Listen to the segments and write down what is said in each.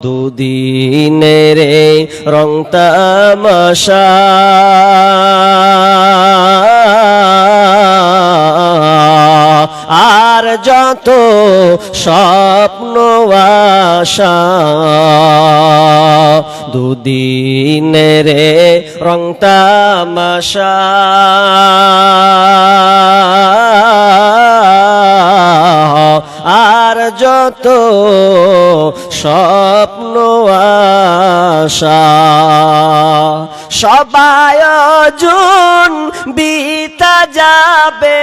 দুদিনের রং তামাশা আর যত স্বপ্ন আশা দুদিনের রং তামাশা আর যত স্বপ্ন আশা সব আয়োজন বিতা যাবে,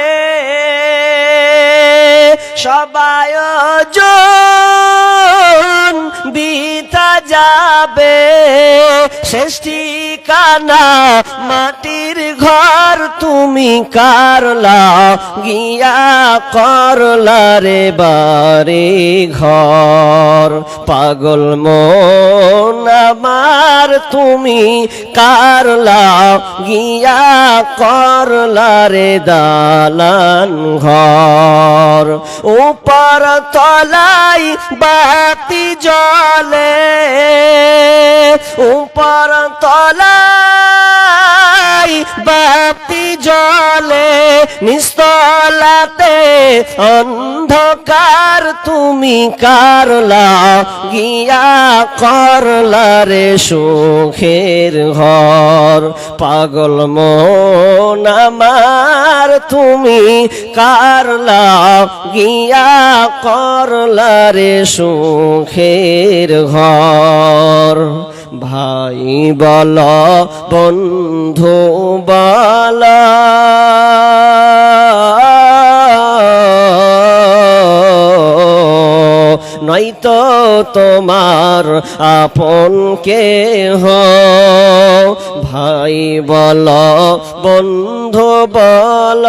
সব আয়োজন বিতা যাবে, শেষ ঠিকানা মাটির ঘর তুমি কারলা গিয়া করলা রে বাড়ি ঘর। পাগল মন আমার তুমি কারলা গিয়া করলা রে দালান ঘর। উপর তলাই বাতি জ্বলে, উপর তলাই বাতি জ্বলে, নিস্তলাতে অন্ধকার তুমি কারলা গিয়া করলা রে সুখের ঘর। পাগল মন আমার তুমি কারলা গিয়া করলা রে সুখের ঘর। ভাই বল বন্ধু বল নয়তো তোমার আপন কেহ, ভাই বল বন্ধু বল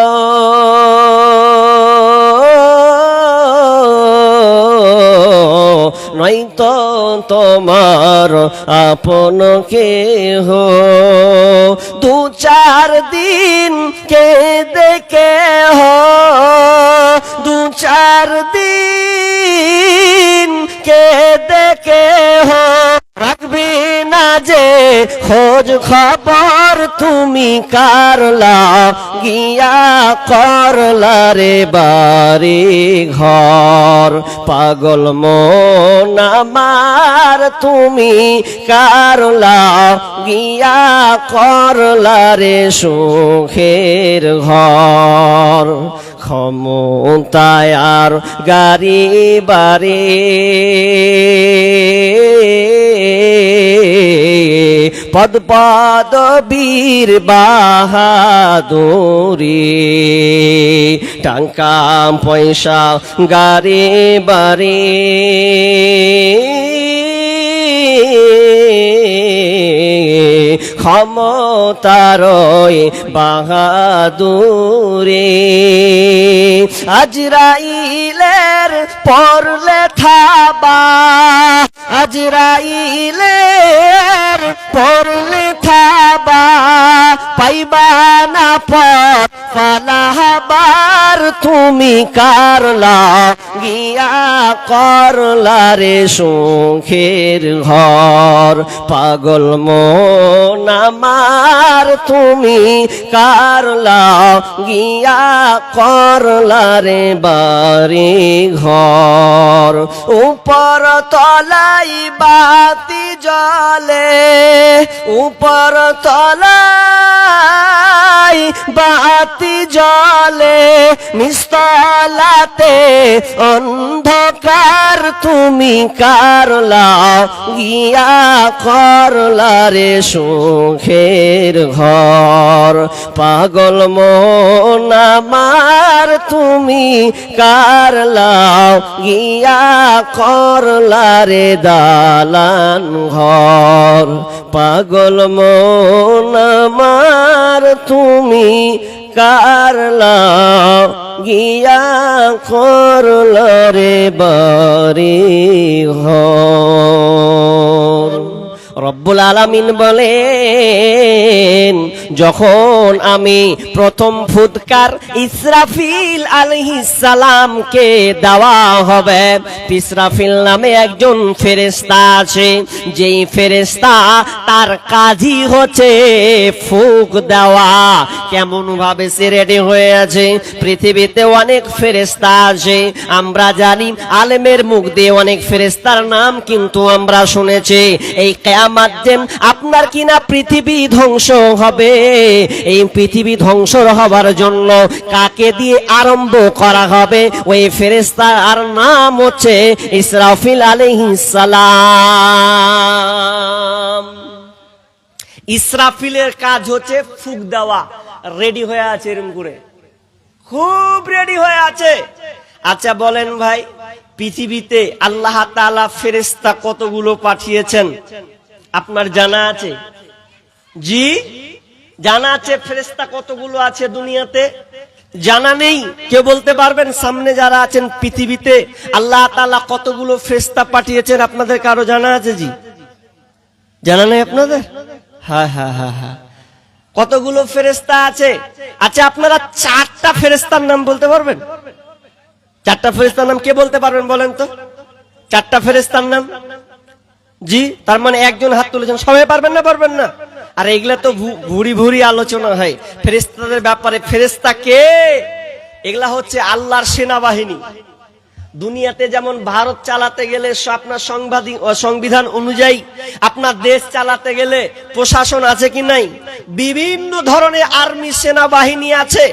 নয়তো তোমার আপন কেহ। দু চার দিন কেঁদে কেহ, দু চার দিন কেঁদে কেহ, রাখবি না যে খোঁজ খবর তুমি কারলা গিয়া করলা রে বাড়ি ঘর। পাগল মন আমার তুমি কারলা গিয়া করলা রে সুখের ঘর। ক্ষমতায় আর গাড়ি বাড়ি পদ পদবীর বাহাদুরি, টাকা পয়সা গাড়ি বাড়ি ক্ষমতারই বাহাদুরি। আজরাইলের পরলে থাবা, আজরাইলের পরলে থাবা, পাইবা না পথ পালাবার তুমি কারলা গিয়া করলা রে সুখের ঘর। পাগল মন আমার তুমি কারলা গিয়া করলা রে বাড়ি ঘর। উপর তলাই বাতি জ্বলে, উপর তলাই বাতি জ্বলে, নিস্তলাতে অন্ধকার তুমি কারলা গিয়া করলা রে সুখের ঘর। পাগল মন আমার তুমি কারলা গিয়া করলা রে দালান ঘর। পাগল মন আমার তুমি কারলা গিয়া করলা রে বাড়ি ঘর। রব্বুল আলামিন বলেন যখন আমি প্রথম ফুৎকার ইসরাফিল আলাইহিস সালামকে দেওয়া হবে, ইসরাফিল নামে একজন ফেরেশতা আছে, যেই ফেরেশতা তার কাজই হচ্ছে ফুঁক দেওয়া। কেমন ভাবে সে রেডি হয়ে আছে? পৃথিবীতে অনেক ফেরেশতা আছে, আমরা জানি, আলেমের মুখ দিয়ে অনেক ফেরেশতার নাম কিন্তু আমরা শুনেছি। এই কিয়ামত দিন আপনার কিনা পৃথিবী ধ্বংস হবে, এই পৃথিবী ধ্বংস হবার জন্য কাকে দিয়ে আরম্ভ করা হবে? ওই ফেরেশতার নাম হচ্ছে ইসরাফিল আলাইহিস সালাম। ইসরাফিলের কাজ হচ্ছে ফুঁক দেওয়া। রেডি হয়ে আছে এরকম করে, খুব রেডি হয়ে আছে। আচ্ছা বলেন ভাই, পৃথিবীতে আল্লাহ তাআলা ফেরেশতা কতগুলো পাঠিয়েছেন আপনার জানা আছে? জি জানা আছে? ফেরেশতা কতগুলো আছে দুনিয়াতে? জানা নেই? কেউ বলতে পারবেন সামনে যারা আছেন পৃথিবীতে আল্লাহ তাআলা কতগুলো ফেরেশতা পাঠিয়েছেন আপনাদের কারো জানা আছে? জি জানা নেই আপনাদের? হ্যাঁ হ্যাঁ হ্যাঁ হ্যাঁ, কতগুলো ফেরেশতা আছে? আচ্ছা আপনারা চারটা ফেরেশতার নাম বলতে পারবেন? চারটা ফেরেশতার নাম কে বলতে পারবেন বলেন তো? চারটা ফেরেশতার নাম? জি, তার মানে একজন হাত তুলেছেন, সবাই পারবেন না? পারবেন না? আর এগুলা তো ভুরি ভুরি আলোচনা হয় ফেরেশতাদের ব্যাপারে। ফেরেশতা কে? এগুলা হচ্ছে আল্লাহর সেনাবাহিনী। দুনিয়াতে যেমন ভারত চালাতে গেলে আপনার সংবিধান অনুযায়ী আপনার দেশ চালাতে গেলে প্রশাসন আছে কি নাই? বিভিন্ন ধরনের আর্মি সেনাবাহিনী আছে,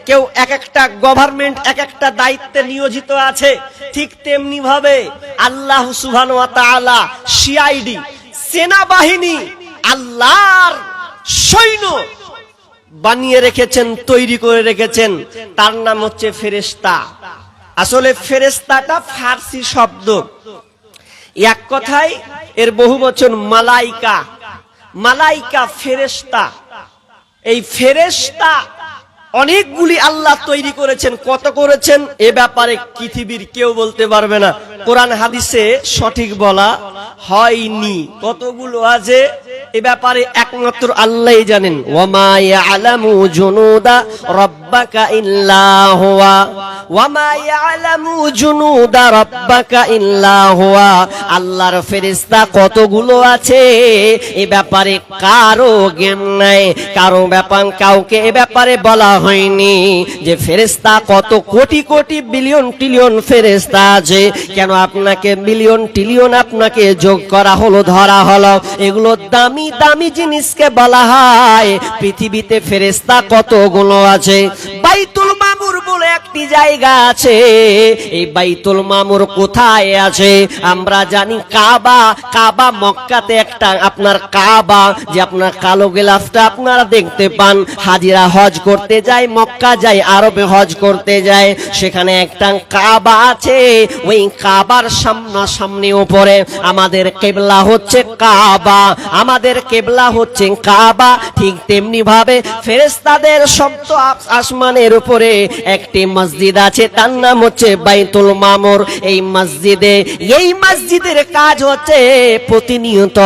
কেউ এক একটা গভর্নমেন্ট এক একটা দায়িত্বে নিয়োজিত আছে। ঠিক তেমনি ভাবে আল্লাহ সুবহানাহু ওয়া তাআলা সিআইডি সেনাবাহিনী, আল্লাহর সৈন্য বানিয়ে রেখেছেন, তৈরি করে রেখেছেন, তার নাম হচ্ছে ফেরেশতা। আসলে ফেরেশতাটা ফার্সি শব্দ, এক কথায় এর বহুবচন মালাইকা। মালাইকা ফেরেশতা। এই ফেরেশতা অনেকগুলি আল্লাহ তৈরি করেছেন। কত করেছেন এ ব্যাপারে পৃথিবীর কেউ বলতে পারবে না, কোরআন হাদিসে সঠিক বলা হয়নি। কতগুলো আছে এ ব্যাপারে একমাত্র আল্লাহই জানেন। ওয়ামা ইয়ালামু জুনুদা রাব্বাকা ইল্লা হুয়া, ওয়ামা ইয়ালামু জুনুদা রাব্বাকা ইল্লা হুয়া। আল্লাহর ফেরেশতা কতগুলো আছে এ ব্যাপারে কারো জ্ঞান নাই, কারো ব্যাপার কাউকে এ ব্যাপারে বলা হয়নি যে ফেরেশতা কত কোটি কোটি বিলিয়ন ট্রিলিয়ন ফেরেশতা আছে। কেন আপনাকে মিলিয়ন ট্রিলিয়ন আপনাকে যোগ করা হলো, ধরা হলো? এগুলো দামি দামি জিনিসকে বলা হয়। পৃথিবীতে ফেরেশতা কতগুলো আছে? বাইতুল মামুর বলে একটি জায়গা আছে। এই বাইতুল মামুর কোথায় আছে? আমরা জানি কাবা। কাবা মক্কাতে একটা আপনার কাবা, যে আপনার কালো গিলাফটা আপনারা দেখতে পান, হাজিরা হজ করতে যায়, মক্কা যায়, আরবে হজ করতে যায়, সেখানে একটা কাবা আছে। ওই কাবার সামনে উপরে আমাদের কিবলা হচ্ছে কাবা, আমাদের কিবলা হচ্ছে কাবা। ঠিক তেমনি ভাবে ফেরেশতাদের সপ্ত আসমানের উপরে একটি মসজিদ আছে, তার নাম হচ্ছে বাইতুল মামুর। এই মসজিদের কাজ হচ্ছে প্রতিনিয়ত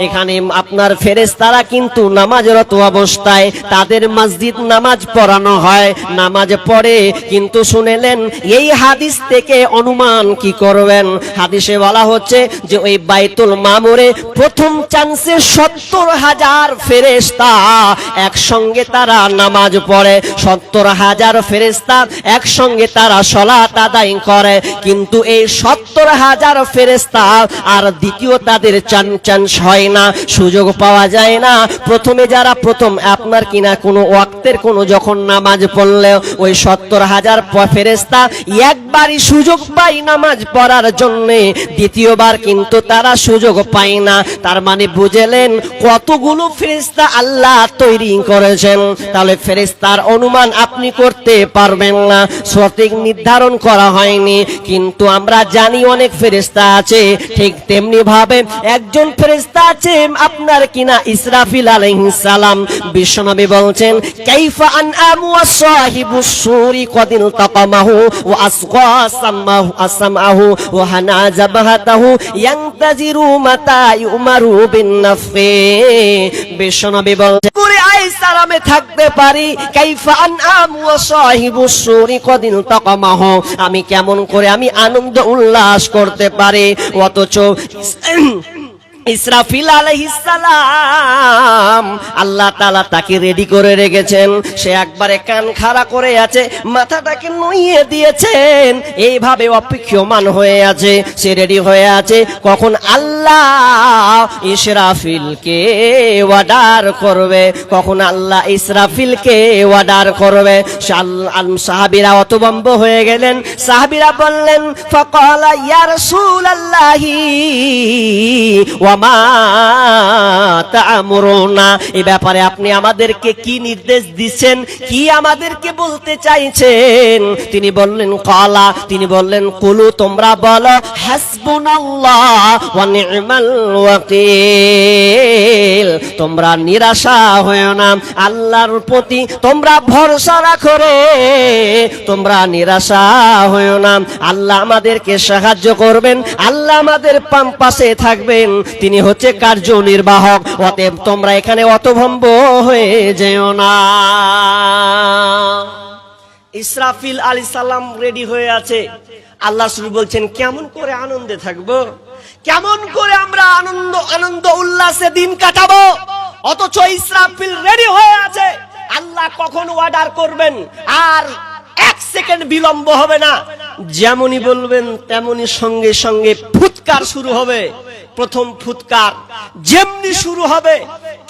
এখানে আপনার ফেরেশতারা কিন্তু নামাজরত অবস্থায় তাদের মসজিদ নামাজ পড়ানো হয়, নামাজ পড়ে। কিন্তু শুনেলেন এই হাদিস থেকে অনুমান কি করবেন? হাদিসে বলা হচ্ছে যে ওই বাইতুল মামুরে প্রথম চান্সে 70,000 ফেরেশতা একসঙ্গে তারা নামাজ পড়ে, 70,000 ফেরেশতা একসঙ্গে তারা সালাত আদায় করে। কিন্তু এই 70,000 ফেরেশতা আর দ্বিতীয় তাদের চান্স হয় না, সুযোগ পাওয়া যায় না। প্রথমে যারা প্রথম আপনার কিনা কোনো ওয়াক্তের কোনো যখন নামাজ পড়লে ওই 70,000 ফেরেশতা একবারই সুযোগ পায় নামাজ পড়ার জন্য, দ্বিতীয়বার কিন্তু তারা সুযোগ পায় না। তার মানে বুঝলেন কতগুলো ফেরেশতা আল্লাহ তৈরি করেছেন। তাহলে ফেরেশতার অনুমান আপনি করতে পারবেন না, সঠিক নির্ধারণ করা হয়নি। কিন্তু আমরা জানি অনেক ফেরেশতা আছে। ঠিক তেমনি ভাবে একজন ফেরেশতা আছে আপনার কিনা ইসরাফিল আলাইহিস সালাম। বিশ্বনবী বলছেন কাইফা আনআমু ওয়াসাহিবুস সুরি কদিন তাকামাহু ওয়া আসগা সামাহু ওয়া হানা জাবহাতাহু ইয়ানতাজিরু মাতা ইউমারু বিন নাফি। বিশ্বনবী বলছেন করে আয় সালামে থাকতে পারি, কাইফা আনআম ওয়া সাহিবুস সুরি কদিন তাকামাহ, আমি কেমন করে আমি আনন্দ উল্লাস করতে পারি। অথচ ইসরাফিল আলাইহিস সালাম আল্লাহ তাআলা তাকে রেডি করে রেখেছেন, সে একবারে কান খাড়া করে আছে, মাথাটাকে নুইয়ে দিয়েছেন, এইভাবে অপেক্ষমান হয়ে আছে, সে রেডি হয়ে আছে কখন আল্লাহ ইসরাফিলকে অর্ডার করবে, কখন আল্লাহ ইসরাফিলকে অর্ডার করবে। সাহাবীরা হতভম্ব হয়ে গেলেন। সাহাবীরা বললেন, ফাকালা ইয়া রাসূলুল্লাহি এই ব্যাপারে আপনি আমাদেরকে কি নির্দেশ দিচ্ছেন, কি আমাদেরকে বলতে চাইছেন? তিনি বললেন কালা, তিনি বললেন কুলু, তোমরা বলো হাসবুনাল্লাহ ওয়া নি'মাল ওয়াকিল, তোমরা নিরাশা হয়ো না, আল্লাহর প্রতি তোমরা ভরসা রাখো রে, তোমরা নিরাশা হয়ো না, আল্লাহ আমাদেরকে সাহায্য করবেন, আল্লাহ আমাদের পাশে থাকবেন, তিনি হচ্ছে কার্যনির্বাহক। অতএব তোমরা এখানে হতভম্ব হয়ে যেও না। ইসরাফিল আলাইহিস সালাম রেডি হয়ে আছে। আল্লাহ শুরু বলছেন কেমন করে আনন্দে থাকবো, কেমন করে আমরা আনন্দ উল্লাসে দিন কাটাবো, অথচ ইসরাফিল রেডি হয়ে আছে। আল্লাহ কখন অর্ডার করবেন আর এক সেকেন্ড বিলম্ব হবে না, যেমনই বলবেন তেমনি সঙ্গে সঙ্গে ফুৎকার শুরু হবে। প্রথম ফুৎকার যেমনি শুরু হবে,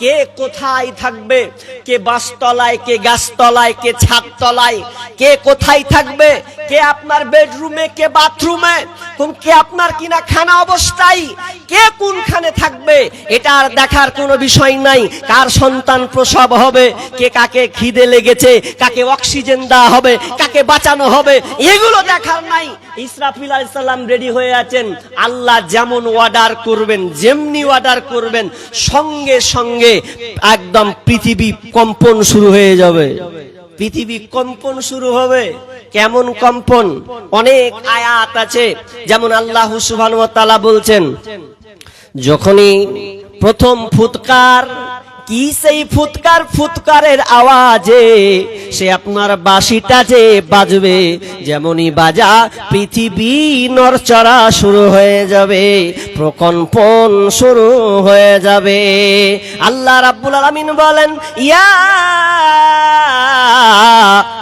কে কোথায় থাকবে, কে বাসতলায়, কে গাছতলায়, কে ছাদতলায়, কে কোথায় থাকবে, কে আপনার বেডরুমে, কে বাথরুমে, কে আপনার কিনা খানা অবস্থায়, কে কোনখানে থাকবে, এটা আর দেখার কোনো বিষয় নাই। কার সন্তান প্রসব হবে, কে কাকে খিদে লেগেছে, কাকে অক্সিজেন দেওয়া হবে, কাকে বাঁচানো হবে, এগুলো দেখার নাই। ইসরাফিল আলাইহিস সালাম রেডি হয়ে আছেন। আল্লাহ যেমন অর্ডার করবেন, যেমনি অর্ডার করবেন, সঙ্গে সঙ্গে একদম পৃথিবী কম্পন শুরু হয়ে যাবে, পৃথিবী কম্পন শুরু হবে। কেমন কম্পন? অনেক আয়াত আছে, যেমন আল্লাহ সুবহানাহু ওয়া তাআলা বলছেন, যখনই প্রথম ফুৎকার, কি সেই ফুৎকার, ফুৎকারের আওয়াজে সে আপনার বাঁশিটা যে বাজবে, যেমনই বাজা পৃথিবী নড়চড়া শুরু হয়ে যাবে, প্রকম্পন শুরু হয়ে যাবে। আল্লাহ রাব্বুল আলামিন বলেন, ইয়া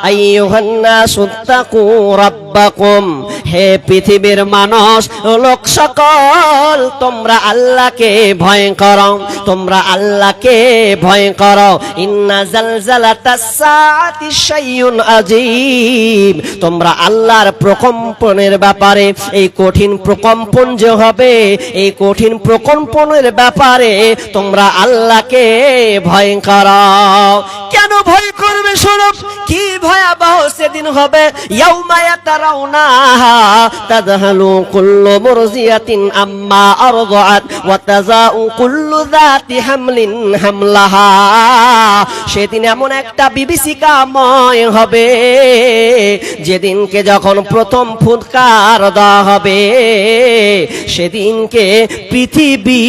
আইয়ুহান নাসুত্তাকু রাব্বাকুম, হে পৃথিবীর মানুষ লোক সকল, তোমরা আল্লাহকে ভয় করো, তোমরা আল্লাহকে ভয় করো। ইন্না জালজালাতাস সাআতি শাইউন আযীম, তোমরা আল্লাহর প্রকম্পনের ব্যাপারে, এই কঠিন প্রকম্পন যে হবে, এই কঠিন প্রকম্পনের ব্যাপারে তোমরা আল্লাহকে ভয় করো। কেন ভয় করবে? শোনো কি ভয়াবহ সেদিন হবে। ইয়াউমা ইয়াতারাউনাহা তাযহালু কুল্লু মুরজিয়াতিন আম্মা আরদাআত ওয়া তাযাউ কুল্লু যাতি হামলিন হামলাহা, সেদিন এমন একটা বিভীষিকাময় হবে, যেদিনকে যখন প্রথম ফুৎকার দেওয়া হবে, সেদিনকে পৃথিবী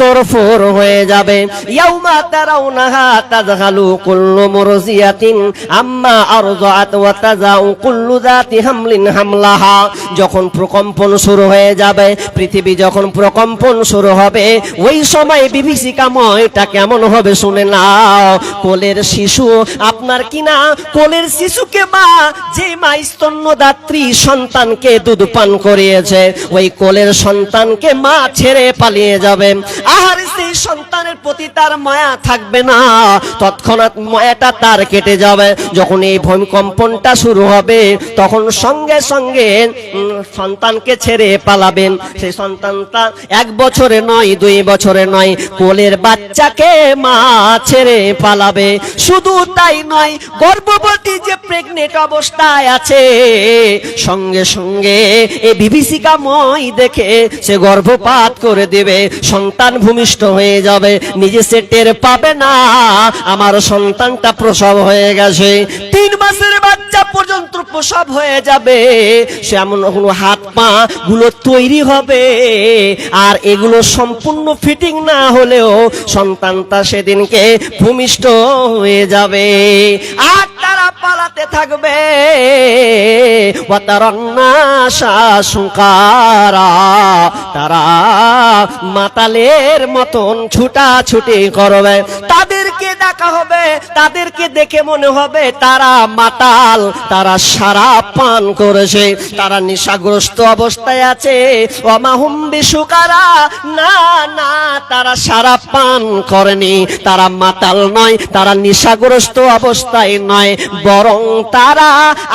তরফর হয়ে যাবে। ইয়াউমা তারাউনাহা তাযহালু কুল্লু মুরজিয়াতিন আম্মা আরদাআত ওয়া তাযাউ কুল্লু যাতি হামলিন হামলাহা, যখন প্রকম্পন শুরু হয়ে যাবে, পৃথিবী যখন প্রকম্পন শুরু হবে, ওই সময় বিভীষিকাময়টা কেমন হবে শুনে নাও। কোলের শিশু, আপনার কিনা কোলের শিশুকে মা, যে মা স্তন্যদাত্রী সন্তানকে দুধ পান করিয়েছে, ওই কোলের সন্তানকে মা ছেড়ে পালিয়ে যাবে। আর সেই সন্তানের প্রতি তার মায়া থাকবে না, তৎক্ষণাৎ মায়াটা তার কেটে যাবে। যখন এই ভূমিকম্পনটা শুরু হবে, তখন সঙ্গে সঙ্গে সন্তানকে ছেড়ে পালাবেন। সেই সন্তানটা 1 বছরে নয়, 2 বছরে নয়, কোলের বাচ্চাকে মা ছেড়ে পালাবে। শুধু তাই নয়, গর্ভবতী যে প্রেগনেন্ট অবস্থায় আছে, সঙ্গে সঙ্গে এই বিভীষিকাময় দেখে সে গর্ভপাত করে দেবে, সন্তান ভূমিষ্ঠ হয়ে যাবে। নিজে সে টের পাবে না আমার সন্তানটা প্রসব হয়ে গেছে। 3 মাসের বাচ্চা পর্যন্ত প্রসব হয়ে যাবে, সে এমন হাত পা গুলো তৈরি হবে, আর এগুলো সম্পূর্ণ ফিটিং না হলেও সন্তানটা সেদিনকে ভূমিষ্ঠ হয়ে যাবে। আর তারা পালাতে থাকবে, তারা মাতালের মতন ছুটাছুটি করবে। তাদেরকে দেখা হবে, তাদেরকে দেখে মনে হবে তারা মাতাল, তারা শরাব পান করেছে, তারা নেশাগ্রস্ত অবস্থায় আছে। ওয়ামাহুম বিসুকারা, না না, তারা শরাব পান করেনি, তারা মাতাল নয়, তারা নেশাগ্রস্ত অবস্থায় নয়, বরং তারা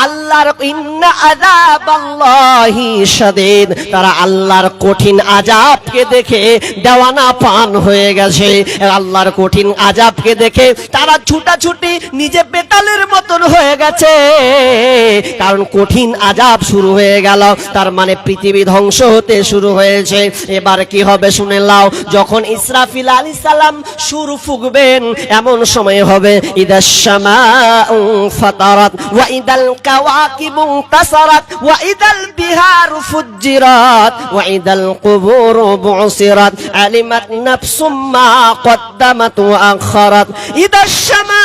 আল্লাহর ইন্না আযাবাল্লাহি শাদীদ, তারা আল্লাহর কঠিন আযাবকে দেখে দেওয়ানা পান হয়ে গেছে। আল্লাহর কঠিন আযাবকে দেখে তারা ছুটাছুটি নিজে বেতালের মতন হয়ে গেছে, কারণ কঠিন আযাব শুরু হয়ে গেল, তার মানে পৃথিবী ধ্বংস হতে শুরু হয়েছে। এবার কি হবে শুনে নাও, যখন ইসরাফিল আলাইহিস সালাম সুর ফুঁকবেন এমন সময় হবে ইদাশ শামাউ ফাতারাত ওয়া ইদাল কাওয়াকিবু তাসারাত ওয়া ইদাল বিহারু ফুজ্জিরাত ওয়া ইদাল কুবুরু বুসিরাত আলিমাত নাফসুম মা কদ্দামাত ওয়া আখারাত ইদাশ শামাউ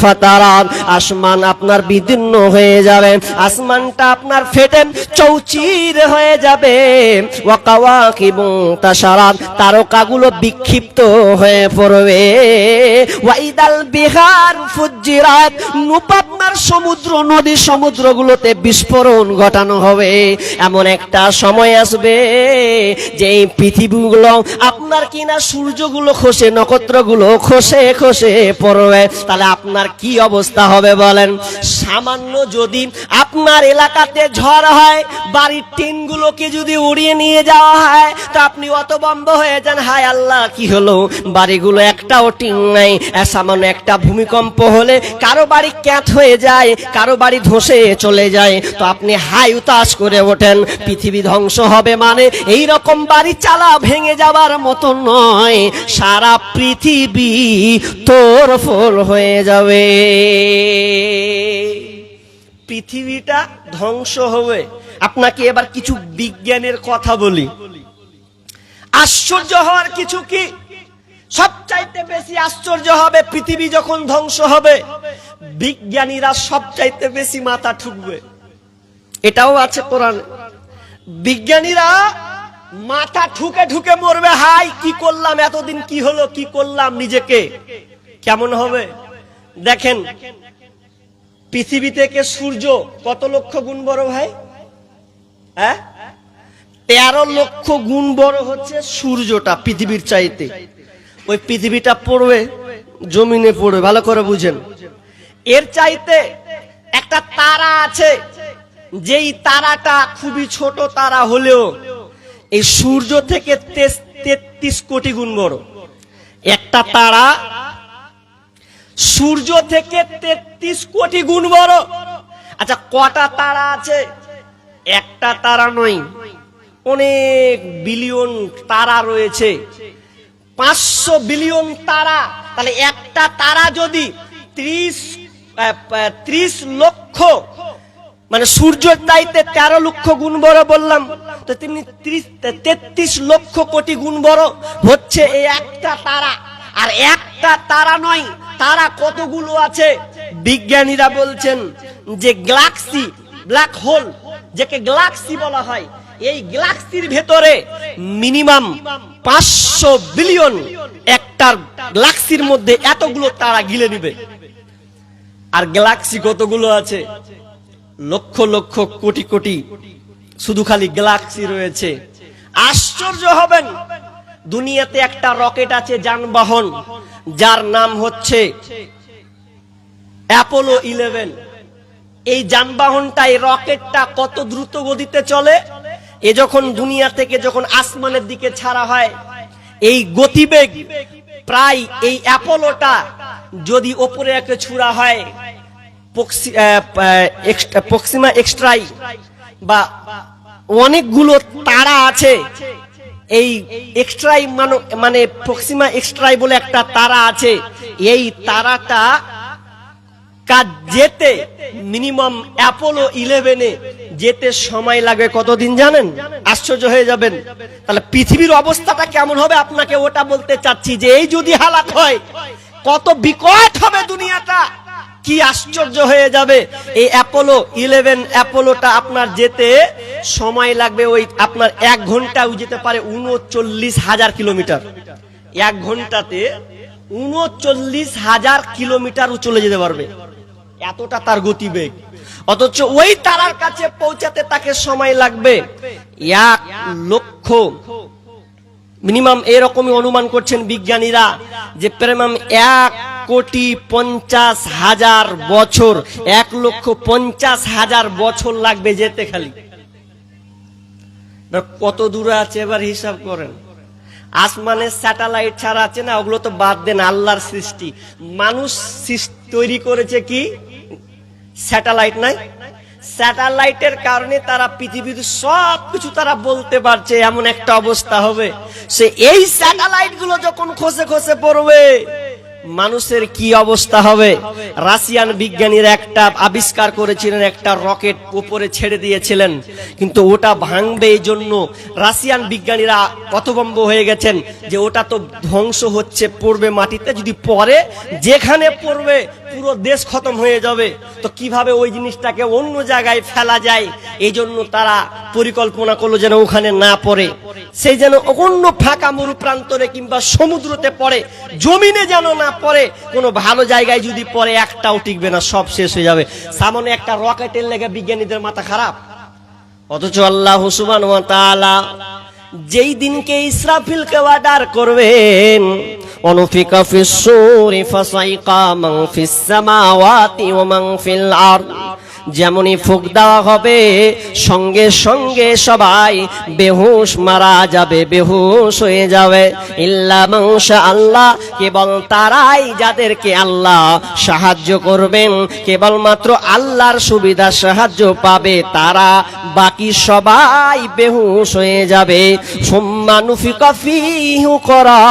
ফাতারাত, আসমান আপনার বিদীর্ণ হয়ে যাবে, আসমানটা আপনার ফেটে চৌচির হয়ে যাবে। ওয়া কাওয়াকিবু তাসারাত, তারকাগুলো বিক্ষিপ্ত হয়ে পড়বে। ওয়া ইদাল বিহার ফুজ্জিরাত, আপনার সমুদ্র নদী সমুদ্রগুলোতে বিস্ফোরণ ঘটানো হবে। এমন একটা সময় আসবে যে এই পৃথিবীগুলো আপনার কিনা সূর্যগুলো খসে, নক্ষত্রগুলো খসে খসে পড়বে, তাহলে আপনার কি অবস্থা হবে বলেন? সামান্য যদি আপনার এলাকাতে ঝড় হয়, বাড়ির টিনগুলোকে যদি উড়িয়ে নিয়ে যাওয়া হয়, তা আপনি অতবম্ব হয়ে যান, হায় আল্লাহ কি হলো, বাড়িগুলো একটাও টিন নাই। সামান্য একটা ভূমিকম্প হলে কারো বাড়ি ক্যাঁত হয়ে যায়, কারো বাড়ি ধসে চলে যায়, তো আপনি হাই উতাস করে ওঠেন, পৃথিবী ধ্বংস হবে মানে এই রকম বাড়ি চালা ভেঙে যাবার মতো নয়, সারা পৃথিবী তোড়ফোড় হয়ে যাবে, পৃথিবীটা ধ্বংস হবে। আপনাকে এবার কিছু বিজ্ঞানের কথা বলি। আশ্চর্য হওয়ার কিছু কি, সবচাইতে বেশি আশ্চর্য হবে পৃথিবী যখন ধ্বংস হবে, বিজ্ঞানীরা সবচাইতে বেশি মাথা ঠুকবে। এটাও আছে কোরআনে, বিজ্ঞানীরা মাথা ঠুকে ঠুকে মরবে, হাই কি করলাম, এতদিন কি হলো, কি করলাম নিজেকে। কেমন হবে দেখেন, পৃথিবী থেকে সূর্য কত লক্ষ গুণ বড় ভাই? 13 লক্ষ গুণ বড় হচ্ছে সূর্যটা পৃথিবীর চাইতে। ওই পৃথিবীটা পড়বে জমিনে পড়বে, ভালো করে বুঝেন। এর চাইতে একটা তারা আছে, যেই তারাটা খুবই ছোট তারা হলেও এই সূর্য থেকে 33 কোটি গুণ বড়। একটা তারা সূর্য থেকে 33 কোটি গুণ বড়। আচ্ছা কটা তারা আছে? একটা তারা নয়, অনেক বিলিয়ন তারা রয়েছে, 500 বিলিয়ন তারা। তাহলে একটা তারা যদি 30 লক্ষ, মানে সূর্যের চাইতে 13 লক্ষ গুণ বড় বললাম, তো তেমনি 33 লক্ষ কোটি গুণ বড় হচ্ছে এই একটা তারা। আর একটা তারা নয়, তারা কতগুলো আছে? বিজ্ঞানীরা বলছেন যে গ্যালাক্সি, ব্ল্যাক হোল যাকে গ্যালাক্সি বলা হয়, এই গ্যালাক্সির ভেতরে মিনিমাম 500 বিলিয়ন, একটা গ্যালাক্সির মধ্যে এতগুলো তারা গিলে নিবে। আর গ্যালাক্সি কতগুলো আছে? লক্ষ লক্ষ কোটি কোটি, শুধু খালি গ্যালাক্সি রয়েছে। আশ্চর্য হবেন, দুনিয়াতে একটা রকেট আছে যানবাহন, যার নাম হচ্ছে অ্যাপোলো 11। এই যানবাহনটা, এই রকেটটা কত দ্রুত গতিতে চলে, এ যখন দুনিয়া থেকে যখন আসমানের দিকে ছাড়া হয়, এই গতিবেগ প্রায় এই অ্যাপোলোটা যদি ওপরে একে ছুড়া হয়, প্রক্সিমা এক্সট্রাই বা অনেকগুলো তারা আছে, এই এক্সট্রাই মানে প্রক্সিমা এক্সট্রাই বলে একটা তারা আছে, এই তারাটা কাজ যেতে মিনিমাম অ্যাপোলো 11-এ যেতে সময় লাগে কতদিন জানেন? আশ্চর্য হয়ে যাবেন। তাহলে পৃথিবীর অবস্থাটা কেমন হবে আপনাকে ওটা বলতে চাচ্ছি, যে এই যদি হালাত হয় কত বিকট হবে দুনিয়াটা, কি আশ্চর্য হয়ে যাবে। এই অ্যাপোলো 11 অ্যাপোলোটা আপনার যেতে সময় লাগবে ওই আপনার 1 ঘন্টাও যেতে পারে 39,000 কিলোমিটার। 1 ঘন্টাতে 39,000 কিলোমিটারও চলে যেতে পারবে, এতটা তার গতিবেগ। অথচ ওই তারার কাছে পৌঁছাতে তাকে সময় লাগবে 1 লক্ষ, মিনিমাম এরকমই অনুমান করছেন বিজ্ঞানীরা, যে প্রেমাম 1,50,000 বছর, 1,50,000 বছর লাগবে যেতে। খালি কত দূরে আছে এবার হিসাব করেন। আসমানের স্যাটেলাইট ছাড়া আছে না, ওগুলো তো বাদ দেন, আল্লাহর সৃষ্টি। মানুষ তৈরি করেছে কি স্যাটেলাইট নাই? স্যাটেলাইটের কারণে তারা পৃথিবীর সব কিছু তারা বলতে পারছে, এমন একটা অবস্থা হবে। সে এই স্যাটেলাইট গুলো যখন খসে খসে পড়বে, মানুষের কি অবস্থা হবে। রাশিয়ান বিজ্ঞানীরা একটা আবিষ্কার করেছিলেন, একটা রকেট উপরে ছেড়ে দিয়েছিলেন, কিন্তু ওটা ভাঙবে এই জন্য রাশিয়ান বিজ্ঞানীরা হতভম্ব হয়ে গেছেন, যে ওটা তো ধ্বংস হচ্ছে, পড়বে মাটিতে, যদি পড়ে যেখানে পড়বে পুরো দেশ খতম হয়ে যাবে। তো কিভাবে ওই জিনিসটাকে অন্য জায়গায় ফেলা যায়, এই জন্য তারা পরিকল্পনা করলো যেন ওখানে না পড়ে, সেই যেন অন্য ফাঁকা মরু প্রান্তরে কিংবা সমুদ্রতে পড়ে, জমিনে যেন না পড়ে। কোনো ভালো জায়গায় যদি পড়ে একটাও টিকবে না, সব শেষ হয়ে যাবে। সামনে একটা রকেটের লেগে বিজ্ঞানীদের মাথা খারাপ। অথচ আল্লাহ সুবহানাহু ওয়া তাআলা যেই দিনকে ইসরাফিলকে অর্ডার করবেন, অনুফিকা ফিস সূরি ফাসাইকা মান ফিস সামাওয়াতি ওয়া মান ফিল আরদ, যেমনই ফুঁক দেওয়া হবে সঙ্গে সঙ্গে সবাই বেহুশ মারা যাবে, বেহুশ হয়ে যাবে। ইল্লা মাশা আল্লাহ, কেবল তারাই যাদেরকে আল্লাহ সাহায্য করবেন, কেবলমাত্র আল্লাহর সুবিধা সাহায্য পাবে তারা, বাকি সবাই বেহুশ হয়ে যাবে। সুম্মা নুফিকা ফীহি উখরা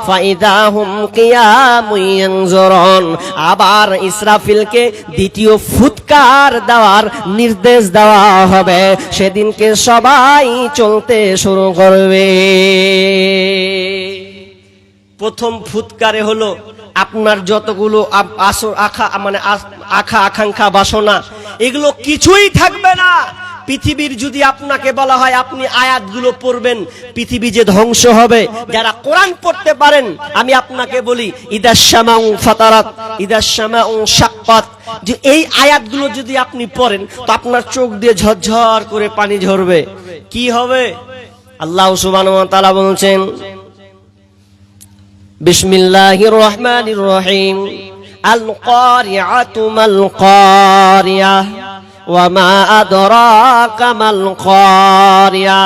ফাইদা হুম কিয়ামুন ইয়ানজুরুন, আবার ইসরাফিলকে দ্বিতীয় ফুৎকার দেওয়ার নির্দেশ দেওয়া হবে, সেদিনকে সবাই চলতে শুরু করবে। প্রথম ফুৎকারে হলো আপনার যতগুলো আশা আকাঙ্ক্ষা বাসনা, এগুলো কিছুই থাকবে না। পৃথিবীর যদি আপনাকে বলা হয় আপনি আয়াতগুলো পড়বেন, পৃথিবী যে ধ্বংস হবে। যারা কোরআন পড়তে পারেন, আমি আপনাকে বলি ইদাস শামাউ ফাতারাত, ইদাস শামাউ শাক্কাত, যে এই আয়াতগুলো যদি আপনি পড়েন তো আপনার চোখ দিয়ে ঝরঝর করে পানি ঝরবে। কি হবে? আল্লাহ সুবহানাহু ওয়া তাআলা বলছেন, বিসমিল্লাহির রহমানির রহিম, আল কারিআতু মাল কারিয়া ওয়া মা আদরাকা মাল কারিয়া।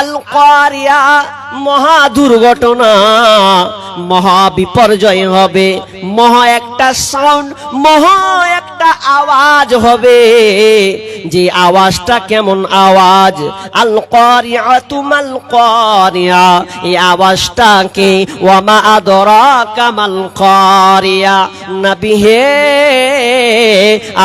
আল কারিয়া মহা দুর্ঘটনা, মহা বিপর্যয় হবে, মহা একটা সাউন্ড, মহা একটা আওয়াজ হবে। যে আওয়াজটা কেমন আওয়াজ? আল কারিআতু মাল কারিয়া, এই আওয়াজটাকে ওয়া মা আদরাকা মাল কারিয়া, নবী হে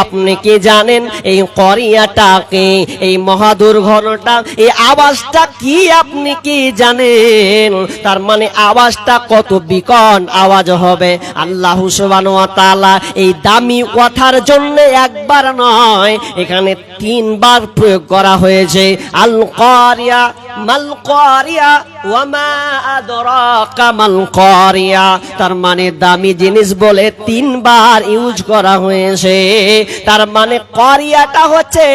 আপনি কি জানেন এই কারিয়াটাকে, এই মহা দুর্ঘটনাটা, এই আওয়াজটা কি আপনি কি জানেন? তার মানে আওয়াজটা কত বিকট আওয়াজ হবে। আল্লাহ সুবহানাহু ওয়া তাআলা এই দামি কথার জন্য একবার নয়, এখানে 3 বার প্রয়োগ করা হয়েছে। আল কারিয়া মাল কারিয়া ওয়া মা আদরাকা মাল কারিয়া, তার মানে দামি জিনিস বলে 3 বার ইউজ করা হয়েছে। তার মানে কারিয়াটা হচ্ছে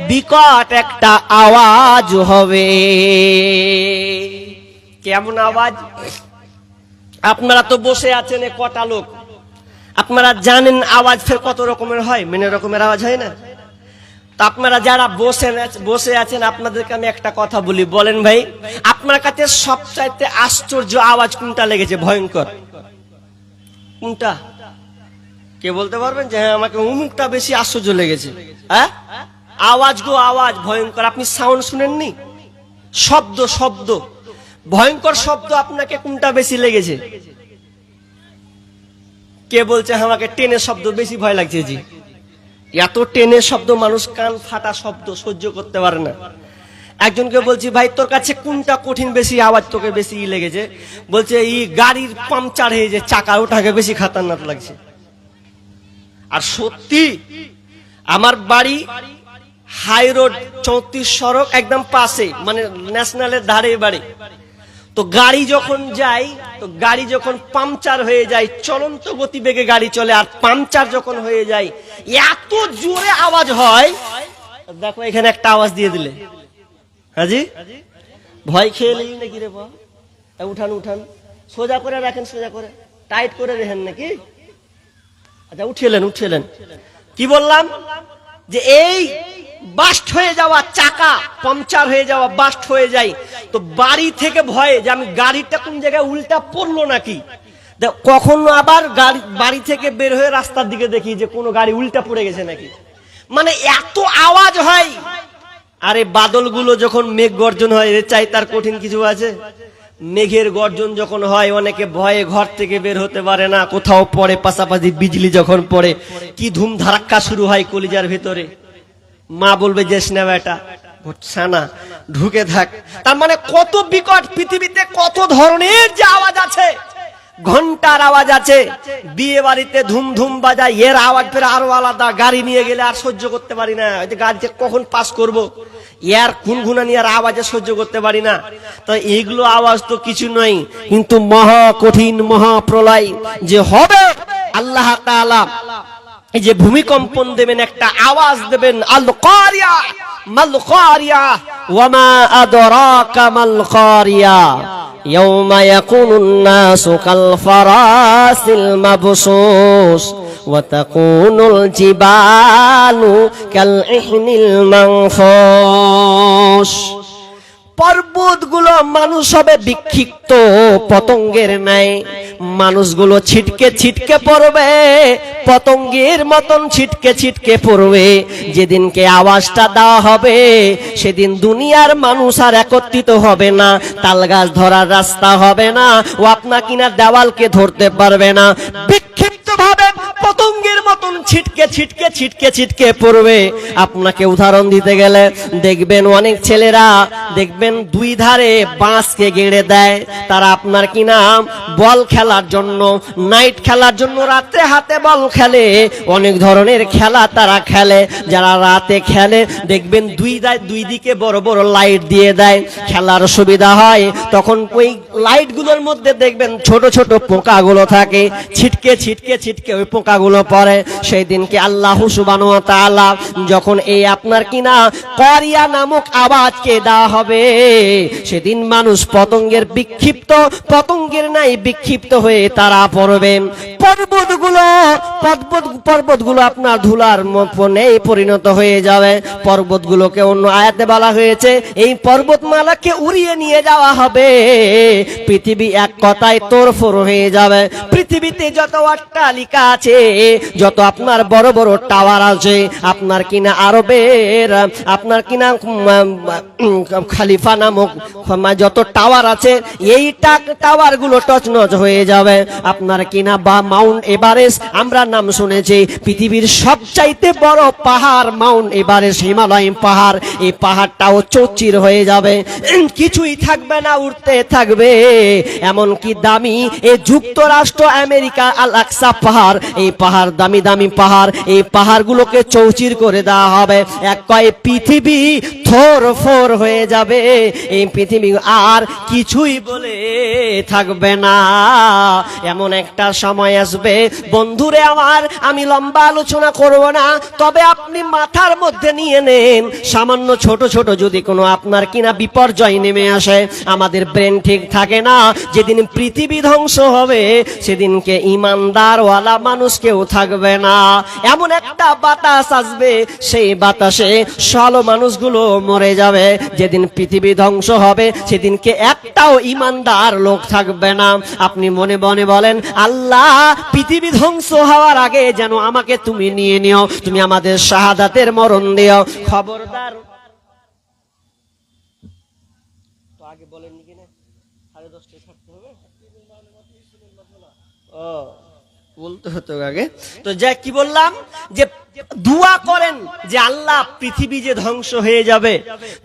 বিকট একটা আওয়াজ হবে। কেমন আওয়াজ? আপনারা তো বসে আছেন কটা লোক, আপনারা জানেন আওয়াজ ফের কত রকমের হয়, মেনে রকমের আওয়াজ হয় না? তা আপনারা যারা বসে আছেন, আপনাদেরকে আমি একটা কথা বলি, বলেন ভাই আপনার কাছে সবচাইতে আশ্চর্য আওয়াজ কোনটা লেগেছে, ভয়ঙ্কর কোনটা? কে বলতে পারবেন যে হ্যাঁ আমাকে অমুকটা বেশি আশ্চর্য লেগেছে? হ্যাঁ, আওয়াজ গো আওয়াজ ভয়ঙ্কর। আপনি সাউন্ড শুনেননি? শব্দ, শব্দ ভয়ঙ্কর শব্দ আপনাকে কোনটা বেশি লেগেছে? কে বলছে আমাকে ট্রেনের শব্দ বেশি ভয় লাগছে? জি, এত ট্রেনের শব্দ মানুষ কান ফাটা শব্দ সহ্য করতে পারে না। একজনকে বলছি ভাই তোর কাছে কোনটা কঠিন বেশি আওয়াজ তোকে বেশি লেগেছে? বলছে এই গাড়ির পাংচার হয়ে যে চাকা, ওটাকে বেশি খাতারনাক লাগছে। আর সত্যি আমার বাড়ি হাই রোড 34 সড়ক একদম পাশে, মানে ন্যাশনালের ধারে বাড়ি। তো গাড়ি যখন যাই, তো গাড়ি যখন পাংচার হয়ে যায়, চলন্ত গতিবেগে গাড়ি চলে, আর পাংচার যখন হয়ে যায় এত জোরে আওয়াজ হয়। দেখো এখানে একটা আওয়াজ দিয়ে দিলে, হাজি ভয় খেয়ে নেই নাকি রে? উঠান উঠান, সোজা করে রাখেন, সোজা করে টাইট করে রেখেন নাকি? আচ্ছা উঠিলেন উঠিলেন। কি বললাম? যে এই বাস্ট হয়ে যাওয়া চাকা, পাংচার হয়ে যাওয়া, বাস্ট হয়ে যায়, তো বাড়ি থেকে ভয়ে যে আমি গাড়িটা কোন জায়গায় উল্টা পড়লো নাকি। কখনো আবার গাড়ি বাড়ি থেকে বের হয়ে রাস্তার দিকে দেখি যে কোনো গাড়ি উল্টা পড়ে গেছে নাকি। মানে এত আওয়াজ হয়। আরে বাদলগুলো যখন মেঘ গর্জন হয়, এর চাই তার কঠিন কিছু আছে? মেঘের গর্জন যখন হয়, অনেকে ভয়ে ঘর থেকে বের হতে পারে না, কোথাও পড়ে, পাশাপাশি বিজলি যখন পড়ে কি ধুম ধারাক্কা শুরু হয় কলিজার ভেতরে। মা বলবে যে না বেটা ছানা ঢুকে থাক। তার মানে কত বিকট পৃথিবীতে, কত ধরনের যে আওয়াজ আছে। ঘন্টার আওয়াজ আছে, বিয়ে বাড়িতে ধুম ধুম বাজায়, এর আওয়াজ ফের আরো আলাদা। গাড়ি নিয়ে গেলে আর সহ্য করতে পারি না, গাড়িতে কখন পাস করব, এর গুনগুনানি আর আওয়াজে সহ্য করতে পারি না। তো এইগুলো আওয়াজ তো কিছু নয়, কিন্তু মহা কঠিন মহা প্রলয় যে হবে, আল্লাহ তাআলা এই যে ভূমিকম্পন দেবেন, একটা আওয়াজ দেবেন, আল কারিয়া মাল কারিয়া ওয়া মা আদরাকা মাল কারিয়া ইয়াউমা ইয়াকুনুন নাসু কাল ফারাসিল মাবসুস ওয়া তাকুনুল জিবালু কাল ইহনিল মানফুস। পর্বতগুলো মানুষ হবে বিক্ষিপ্ত পতঙ্গের ন্যায়, মানুষগুলো ছিটকে ছিটকে পড়বে, পতঙ্গের মতন ছিটকে ছিটকে পড়বে। যেদিনকে আওয়াজটা দেওয়া হবে, সেদিন দুনিয়ার মানুষ আর একত্রিত হবে না, তাল গাছ ধরার রাস্তা হবে না, ও আপনা কিনা দেওয়ালকে ধরতে পারবে না। বিক্ষিপ্ত ভাবে পতঙ্গের মতন ছিটকে ছিটকে ছিটকে ছিটকে পড়বে। আপনাকে উদাহরণ দিতে গেলে দেখবেন অনেক ছেলেরা দেখবেন দুই ধারে বাঁশকে গেড়ে দেয়, তারা আপনার কিনা বল খেলার জন্য, নাইট খেলার জন্য রাতে হাতে বল খেলে, অনেক ধরনের খেলা তারা খেলে। যারা রাতে খেলে দেখবেন দুই দিকে বড় বড় লাইট দিয়ে দেয়, খেলার সুবিধা হয়। তখন ওই লাইট গুলোর মধ্যে দেখবেন ছোট ছোট পোকাগুলো থাকে, ছিটকে ছিটকে ছিটকে ওই পোকাগুলো পড়ে। সেই দিনকে আল্লাহ সুবহানাহু ওয়া তাআলা যখন এই আপনার কিনা কারিয়া নামক আওয়াজকে দেওয়া হবে, সেদিন মানুষ পতঙ্গের বিক্ষিপ্ত, পতঙ্গের নাই বিক্ষিপ্ত হয়ে তারা পড়বে। পর্বতগুলো আপনার ধুলার মনে পরিণত হয়ে যাবে। পর্বতগুলোকে অন্য আয়াতে বলা হয়েছে এই পর্বতমালাকে উড়িয়ে নিয়ে যাওয়া হবে। পৃথিবী এক কথায় তোড়ফোড় হয়ে যাবে। পৃথিবীতে যত অট্টালিকা আছে, যত আপনার বড় বড় টাওয়ার আছে, আপনার কিনা আরবের আপনার কিনা খালিফা নামক যত টাওয়ার আছে, এই টাওয়ার গুলো টচনচ হয়ে যাবে। আপনার কিনা বা মাউন্ট এভারেস্ট আমরা নাম শুনেছি, পৃথিবীর সবচাইতে বড় পাহাড় মাউন্ট এভারেস্ট, হিমালয় পাহাড়, এই পাহাড়টাও চৌচির হয়ে যাবে, কিছুই থাকবে না, উঠতে থাকবে। এমনকি দামি এই যুক্তরাষ্ট্র আমেরিকা আল আকসা পাহাড়, এই পাহাড় দামি দামি পাহাড়, এই পাহাড়গুলোকে চৌচির করে দেওয়া হবে। এক কয় পৃথিবী থরফর হয়ে যাবে, এই পৃথিবী আর কিছুই বলে থাকবে না। এমন একটা সময় আসবে বন্ধুরে আমার, আমি লম্বা আলোচনা করব না, তবে আপনি মাথার মধ্যে নিয়ে নেন, সামান্য ছোট ছোট যদি কোনো আপনার কিনা বিপর্যয় নেমে আসে, আমাদের ব্রেন ঠিক থাকে না, যেদিন পৃথিবী ধ্বংস হবে সেদিনকে ইমানদারওয়ালা মানুষ কেউ থাকবে না। এমন একটা বাতাস আসবে, সেই বাতাসে সালো মানুষগুলো মরে যাবে। যেদিন পৃথিবী ধ্বংস হবে সেদিনকে একটাও ইমানদার লোক থাকবে না। আপনি মনে মনে বলেন, আল্লাহ পৃথিবী ধ্বংস হওয়ার আগে যেন আমাকে তুমি নিয়ে নিও, তুমি আমাদের শাহাদাতের মরণ দিও। খবরদার, তো আগে বলেন কি না, 10:30 থাকতে হবে। ও বলতে হতো আগে। তো যা কি বললাম যে দোয়া করেন যে আল্লাহ পৃথিবী যে ধ্বংস হয়ে যাবে,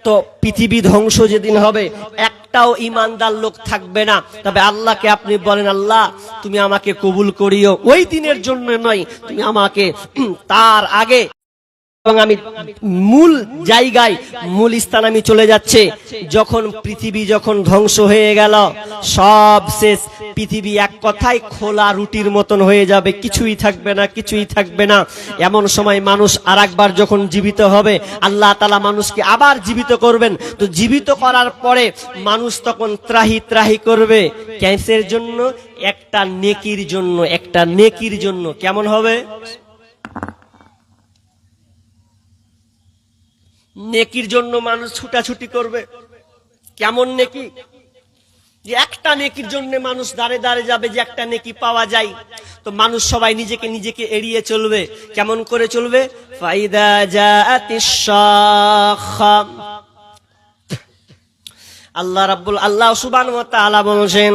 তো পৃথিবী ধ্বংস যেদিন হবে একটাও ইমানদার লোক থাকবে না, তবে আল্লাহকে আপনি বলেন আল্লাহ তুমি আমাকে কবুল করিও, ওই দিনের জন্য নয়, তুমি আমাকে তার আগে, এবং আমি মূল জায়গায় মূল স্থান আমি চলে যাচ্ছে। যখন পৃথিবী যখন ধ্বংস হয়ে গেল, সব শেষ, পৃথিবী এক কথায় খোলা রুটির মতন হয়ে যাবে, কিছুই থাকবে না, কিছুই থাকবে না। এমন সময় মানুষ আরেকবার যখন জীবিত হবে, আল্লাহ তাআলা মানুষকে আবার জীবিত করবেন। তো জীবিত করার পরে মানুষ তখন ত্রাহি ত্রাহি করবে ক্যান্সের জন্য, একটা নেকির জন্য, একটা নেকির জন্য। কেমন হবে? নেকির জন্য মানুষ ছুটাছুটি করবে। কেমন নেকি? যে একটা নেকির জন্য মানুষ দাঁড়ে দাঁড়ে যাবে, যে একটা নেকি পাওয়া যায়। তো মানুষ সবাই নিজেকে নিজেকে এড়িয়ে চলবে। কেমন করে চলবে? ফাইদা জাআতিশ শাখা। আল্লাহ সুবহানাহু ওয়া তাআলা বলেন,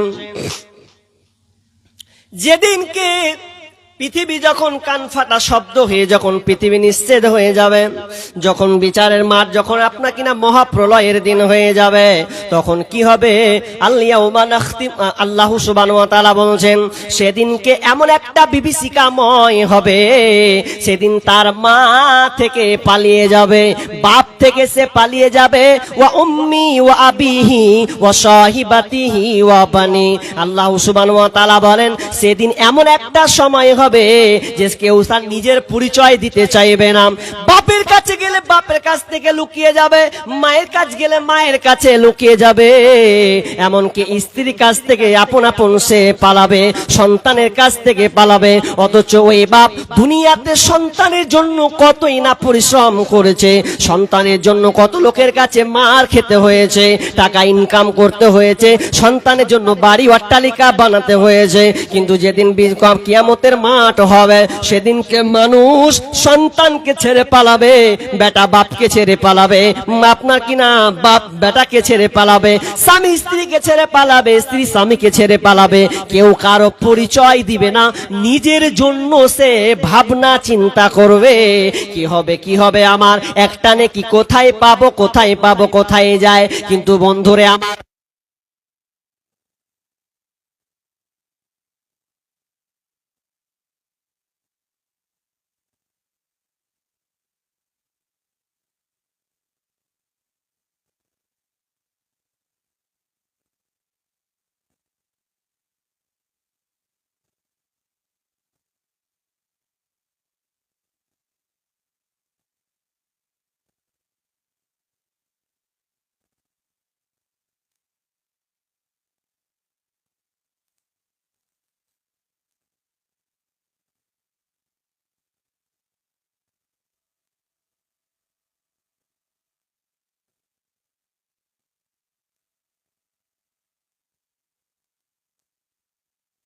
যেদিনকে পৃথিবী যখন কান ফাটা শব্দ হয়ে যখন পৃথিবী নিশ্চিত হয়ে যাবে, যখন বিচারের মাঠ, যখন আপনার কিনা মহাপ্রলয়ের দিন হয়ে যাবে, তখন কি হবে? আল্লাহ সুবহানাহু ওয়া তাআলা বলছেন, সেদিনকে এমন একটা বিভীষিকাময় হবে, সেদিন তার মা থেকে পালিয়ে যাবে, বাপ থেকে সে পালিয়ে যাবে, ওয়া উম্মি ওয়া আবিহি ওয়া সাহিবাতিহি ওয়া বানি। আল্লাহ সুবহানাহু ওয়া তাআলা বলেন, সেদিন এমন একটা সময় হবে যে কেউ তার নিজের পরিচয় দিতে চাইবে না। বাপের কাছে গেলে বাপের কাছ থেকে লুকিয়ে যাবে, মায়ের কাছে গেলে মায়ের কাছে লুকিয়ে যাবে, এমনকি স্ত্রীর কাছ থেকে আপন আপন সে পালাবে, সন্তানের কাছ থেকে পালাবে। অথচ ওই বাপ দুনিয়াতে সন্তানের জন্য কতই না পরিশ্রম করেছে, সন্তানের জন্য কত লোকের কাছে মার খেতে হয়েছে, টাকা ইনকাম করতে হয়েছে, সন্তানের জন্য বাড়ি অট্টালিকা বানাতে হয়েছে। কিন্তু যেদিন কিয়ামতের মাঠ হবে, সেদিনকে মানুষ সন্তানকে ছেড়ে পালাবে, বেটা বাপকে ছেড়ে পালাবে, আপনার কিনা বাপ বেটাকে ছেড়ে পালাবে, স্বামী স্ত্রীকে ছেড়ে পালাবে, স্ত্রী স্বামীকে ছেড়ে পালাবে। কেউ কারো পরিচয় দিবে না, নিজের জন্য সে ভাবনা চিন্তা করবে, কি হবে কি হবে আমার, একটা নেকি কোথায় পাবো, কোথায় পাবো, কোথায় যায়। কিন্তু বন্ধুরে আমার